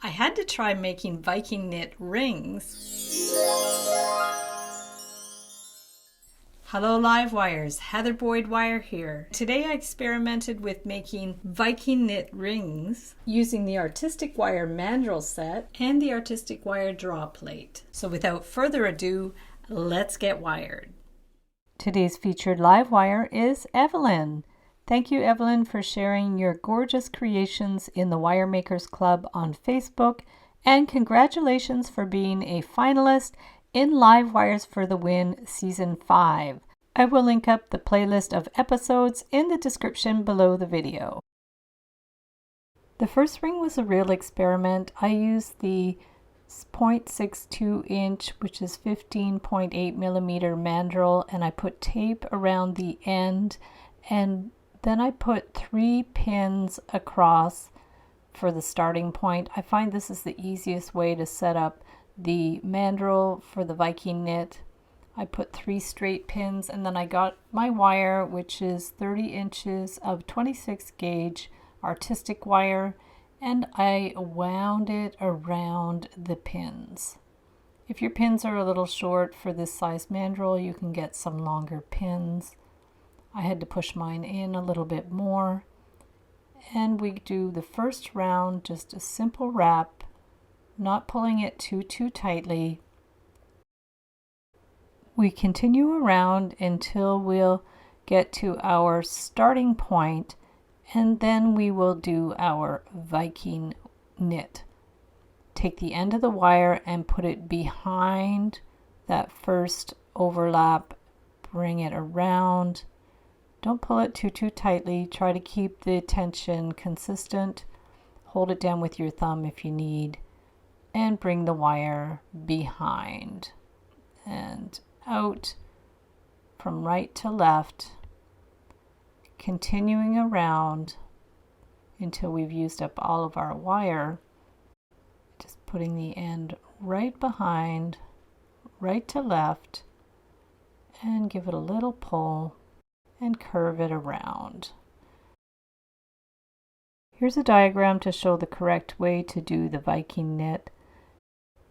I had to try making Viking knit rings. Hello live wires, Heather Boyd Wire here. Today I experimented with making Viking knit rings using the artistic wire mandrel set and the artistic wire draw plate. So without further ado, let's get wired. Today's featured live wire is Evelyn. Thank you, Evelyn, for sharing your gorgeous creations in the Wire Makers Club on Facebook, and congratulations for being a finalist in Live Wires for the Win Season 5. I will link up the playlist of episodes in the description below the video. The first ring was a real experiment. I used the 0.62 inch, which is 15.8 millimeter mandrel, and I put tape around the end, and then I put 3 pins across for the starting point. I find this is the easiest way to set up the mandrel for the Viking knit. I put 3 straight pins, and then I got my wire, which is 30 inches of 26 gauge artistic wire, and I wound it around the pins. If your pins are a little short for this size mandrel, you can get some longer pins. I had to push mine in a little bit more, and we do the first round just a simple wrap, not pulling it too tightly. We continue around until we'll get to our starting point, and then we will do our Viking knit. Take the end of the wire and put it behind that first overlap, bring it around. Don't pull it too tightly. Try to keep the tension consistent. Hold it down with your thumb if you need, and bring the wire behind and out from right to left, continuing around until we've used up all of our wire. Just putting the end right behind, right to left, and give it a little pull and curve it around. Here's a diagram to show the correct way to do the Viking knit.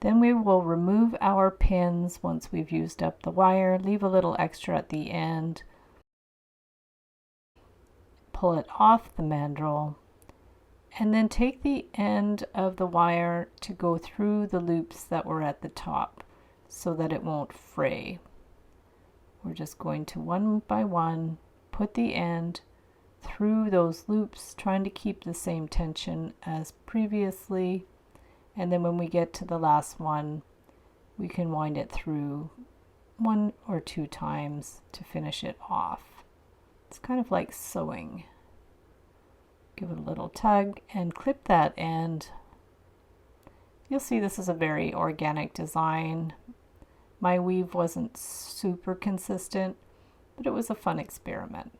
Then we will remove our pins once we've used up the wire, leave a little extra at the end, pull it off the mandrel, and then take the end of the wire to go through the loops that were at the top so that it won't fray. We're just going to one by one put the end through those loops, trying to keep the same tension as previously, and then when we get to the last one, we can wind it through 1 or 2 times to finish it off. It's kind of like sewing. Give it a little tug and clip that end. You'll see this is a very organic design. My weave wasn't super consistent, but it was a fun experiment.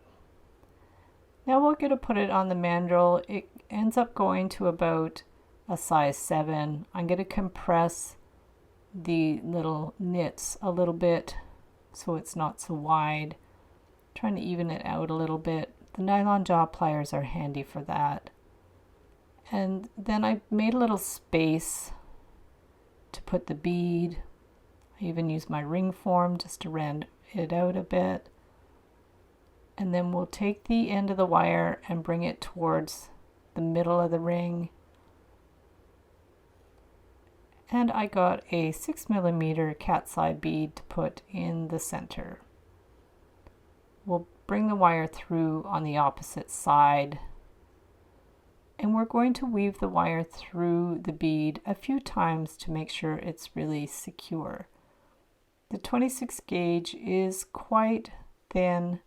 Now we're going to put it on the mandrel. It ends up going to about a size 7. I'm going to compress the little knits a little bit so it's not so wide. Trying to even it out a little bit. The nylon jaw pliers are handy for that. And then I made a little space to put the bead. I even use my ring form just to round it out a bit. And then we'll take the end of the wire and bring it towards the middle of the ring. And I got a 6 millimeter cat's eye bead to put in the center. We'll bring the wire through on the opposite side. And we're going to weave the wire through the bead a few times to make sure it's really secure. The 26 gauge is quite thin,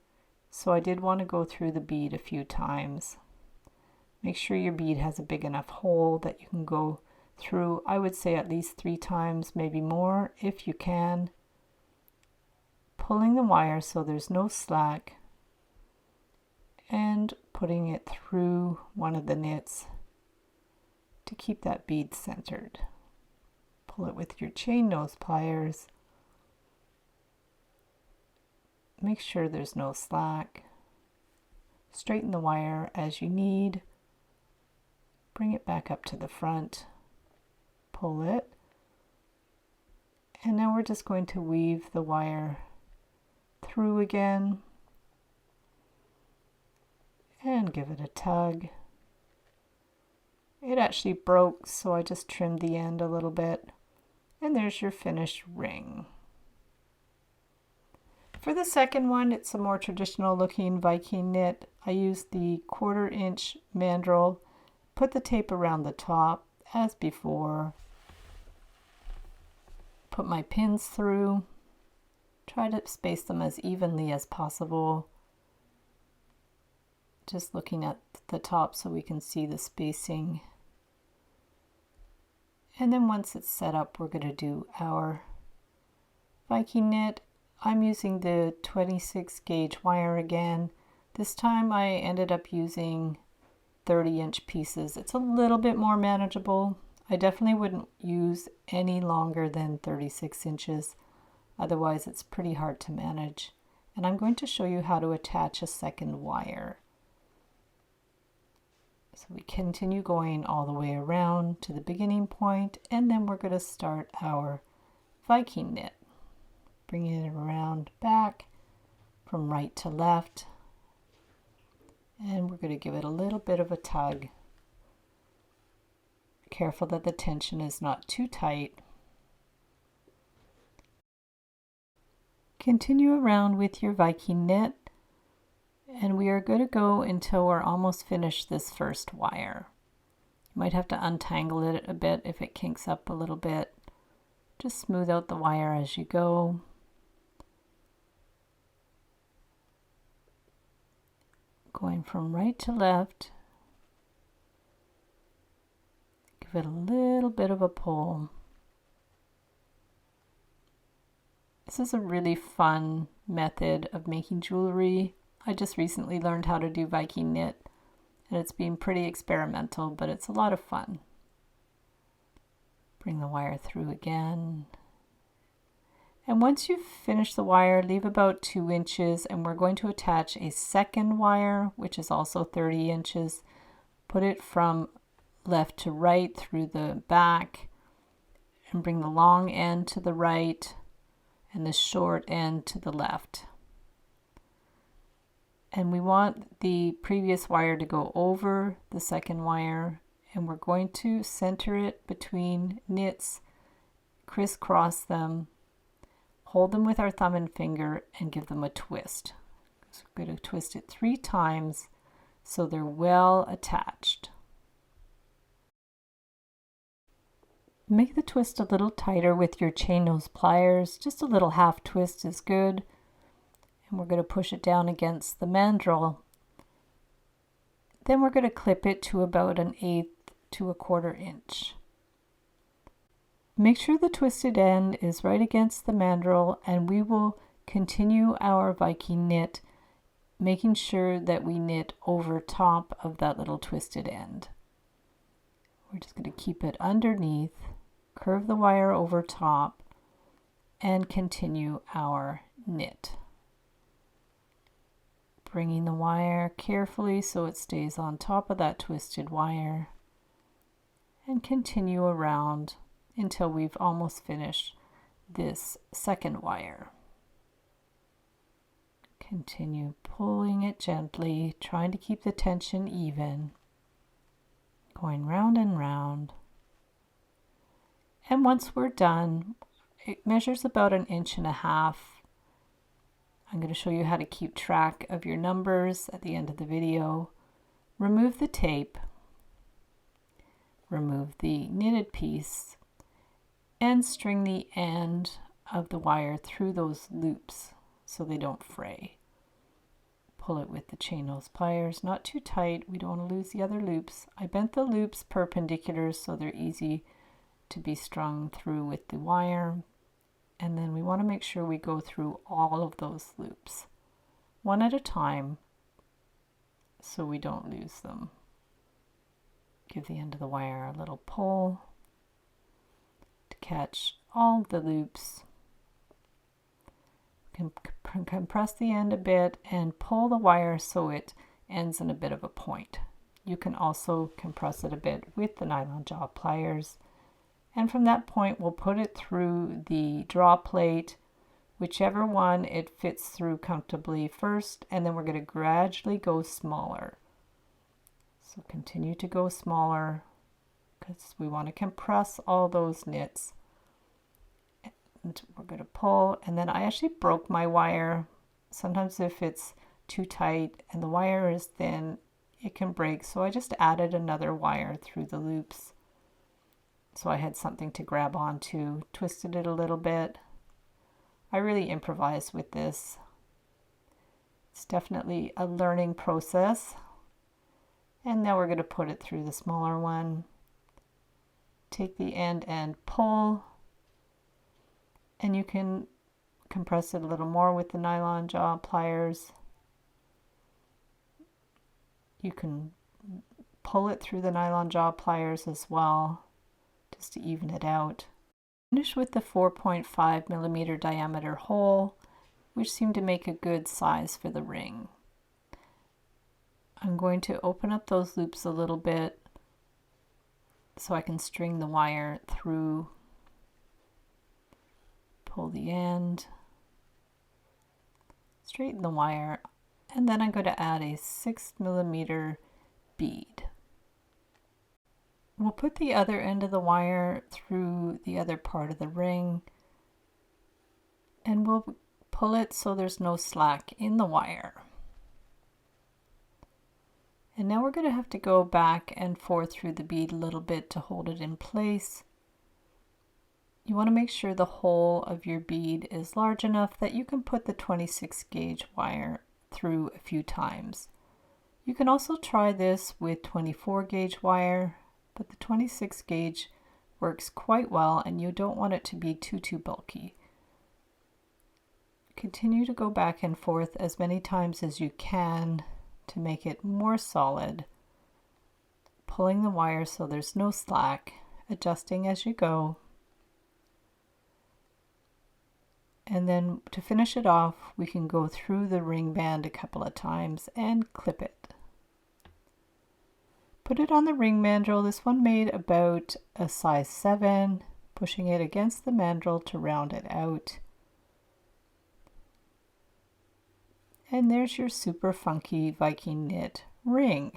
so I did want to go through the bead a few times. Make sure your bead has a big enough hole that you can go through. I would say at least 3 times, maybe more if you can. Pulling the wire so there's no slack and putting it through one of the knits to keep that bead centered. Pull it with your chain nose pliers. Make sure there's no slack. Straighten the wire as you need. Bring it back up to the front pull it. And now we're just going to weave the wire through again and give it a tug. It actually broke, so I just trimmed the end a little bit. And there's your finished ring. For the second one, it's a more traditional looking Viking knit. I used the 1/4 inch mandrel, put the tape around the top as before, put my pins through, try to space them as evenly as possible. Just looking at the top so we can see the spacing. And then once it's set up, we're going to do our Viking knit. I'm using the 26 gauge wire again. This time I ended up using 30-inch pieces. It's a little bit more manageable. I definitely wouldn't use any longer than 36 inches. Otherwise it's pretty hard to manage. And I'm going to show you how to attach a second wire. So we continue going all the way around to the beginning point, and then we're going to start our Viking knit. Bringing it around back from right to left, and we're going to give it a little bit of a tug. Careful that the tension is not too tight. Continue around with your Viking knit, and we are going to go until we're almost finished this first wire. You might have to untangle it a bit if it kinks up a little bit. Just smooth out the wire as you go. Going from right to left. Give it a little bit of a pull. This is a really fun method of making jewelry. I just recently learned how to do Viking knit, and it's been pretty experimental, but it's a lot of fun. Bring the wire through again. And once you've finished the wire, leave about 2 inches, and we're going to attach a second wire, which is also 30 inches. Put it from left to right through the back, and bring the long end to the right and the short end to the left. And we want the previous wire to go over the second wire, and we're going to center it between knits, crisscross them, hold them with our thumb and finger, and give them a twist. So we're going to twist it 3 times so they're well attached. Make the twist a little tighter with your chain nose pliers. Just a little half twist is good. And we're going to push it down against the mandrel. Then we're going to clip it to about 1/8 to 1/4 inch. Make sure the twisted end is right against the mandrel, and we will continue our Viking knit, making sure that we knit over top of that little twisted end. We're just going to keep it underneath, curve the wire over top, and continue our knit. Bringing the wire carefully so it stays on top of that twisted wire, and continue around until we've almost finished this second wire. Continue pulling it gently, trying to keep the tension even, going round and round. And once we're done, it measures about 1.5 inches. I'm going to show you how to keep track of your numbers at the end of the video. Remove the tape, remove the knitted piece, and string the end of the wire through those loops so they don't fray. Pull it with the chain nose pliers, not too tight, we don't want to lose the other loops. I bent the loops perpendicular so they're easy to be strung through with the wire. And then we want to make sure we go through all of those loops, one at a time, so we don't lose them. Give the end of the wire a little pull to catch all the loops. Compress the end a bit and pull the wire so it ends in a bit of a point. You can also compress it a bit with the nylon jaw pliers. And from that point, we'll put it through the draw plate, whichever one it fits through comfortably first, and then we're going to gradually go smaller. So continue to go smaller because we want to compress all those knits. And we're going to pull, and then I actually broke my wire. Sometimes if it's too tight and the wire is thin, it can break. So I just added another wire through the loops. So I had something to grab onto, twisted it a little bit. I really improvise with this. It's definitely a learning process. And now we're going to put it through the smaller one. Take the end and pull. And you can compress it a little more with the nylon jaw pliers. You can pull it through the nylon jaw pliers as well, just to even it out. Finish with the 4.5 millimeter diameter hole, which seemed to make a good size for the ring. I'm going to open up those loops a little bit so I can string the wire through. Pull the end, straighten the wire, and then I'm going to add a 6 millimeter bead. We'll put the other end of the wire through the other part of the ring, and we'll pull it so there's no slack in the wire. And now we're going to have to go back and forth through the bead a little bit to hold it in place. You want to make sure the hole of your bead is large enough that you can put the 26 gauge wire through a few times. You can also try this with 24 gauge wire, but the 26 gauge works quite well and you don't want it to be too bulky. Continue to go back and forth as many times as you can to make it more solid, pulling the wire so there's no slack, adjusting as you go. And then to finish it off, we can go through the ring band a couple of times and clip it. Put it on the ring mandrel. This one made about a size 7, pushing it against the mandrel to round it out. And there's your super funky Viking knit ring.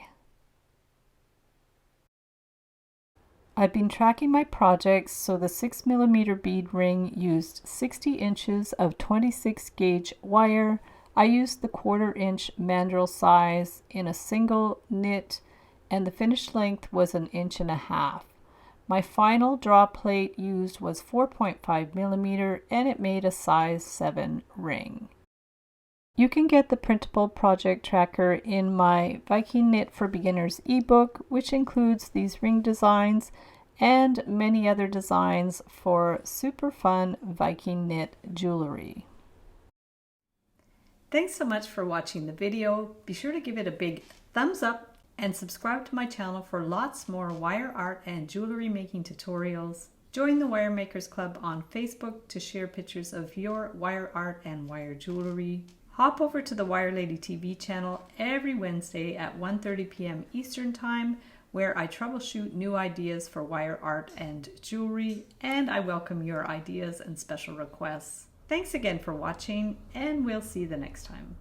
I've been tracking my projects, so the 6 millimeter bead ring used 60 inches of 26 gauge wire. I used the 1/4 inch mandrel size in a single knit, and the finished length was 1.5 inches. My final draw plate used was 4.5 millimeter, and it made a size 7 ring. You can get the printable project tracker in my Viking Knit for Beginners ebook, which includes these ring designs and many other designs for super fun Viking knit jewelry. Thanks so much for watching the video. Be sure to give it a big thumbs up and subscribe to my channel for lots more wire art and jewelry making tutorials. Join the Wire Makers Club on Facebook to share pictures of your wire art and wire jewelry. Hop over to the Wire Lady TV channel every Wednesday at 1:30 p.m. Eastern Time, where I troubleshoot new ideas for wire art and jewelry, and I welcome your ideas and special requests. Thanks again for watching, and we'll see you the next time.